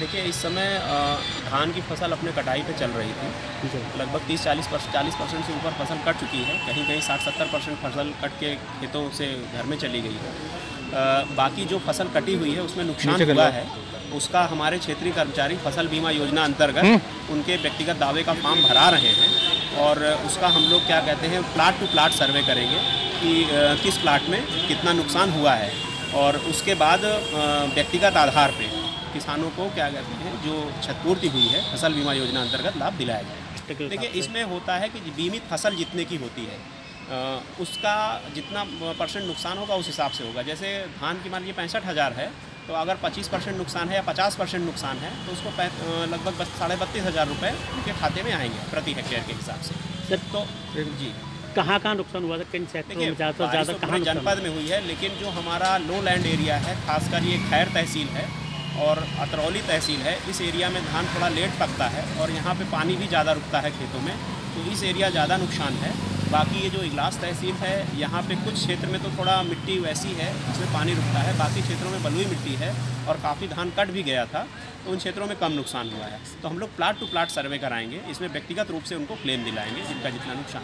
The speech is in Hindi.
देखिए, इस समय धान की फसल अपने कटाई पे चल रही थी। लगभग 40% से ऊपर फसल कट चुकी है। कहीं कहीं 60-70% फसल कट के खेतों से घर में चली गई है। बाकी जो फसल कटी हुई है उसमें नुकसान हुआ है, उसका हमारे क्षेत्रीय कर्मचारी फसल बीमा योजना अंतर्गत उनके व्यक्तिगत दावे का फॉर्म भरा रहे हैं और उसका हम लोग क्या कहते हैं, प्लाट टू प्लाट सर्वे करेंगे कि किस प्लाट में कितना नुकसान हुआ है और उसके बाद व्यक्तिगत आधार पे किसानों को क्या कहते हैं, जो क्षतिपूर्ति हुई है फसल बीमा योजना अंतर्गत लाभ दिलाया जाए। देखिए, इसमें होता है कि बीमित फसल जितने की होती है उसका जितना % नुकसान होगा उस हिसाब से होगा। जैसे धान की मान लीजिए 65,000 है, तो अगर 25% नुकसान है या 50% नुकसान है तो उसको लगभग 32,500 रुपये उनके खाते में आएंगे प्रति हेक्टेयर के हिसाब से। सर तो जी, कहाँ हुआ था, किन सेक्टरों में ज़्यादा कहाँ जनपद में हुई है, लेकिन जो हमारा लो लैंड एरिया है, खासकर ये खैर तहसील है और अतरौली तहसील है, इस एरिया में धान थोड़ा लेट पकता है और यहाँ पे पानी भी ज़्यादा रुकता है खेतों में, तो इस एरिया ज़्यादा नुकसान है। बाकी ये जो इगलास तहसील है, यहाँ पे कुछ क्षेत्र में तो थोड़ा मिट्टी वैसी है जिसमें पानी रुकता है, बाकी क्षेत्रों में बलुई मिट्टी है और काफ़ी धान कट भी गया था, तो उन क्षेत्रों में कम नुकसान हुआ है। तो हम लोग प्लाट टू प्लाट सर्वे कराएंगे, इसमें व्यक्तिगत रूप से उनको क्लेम दिलाएंगे जिनका जितना नुकसान।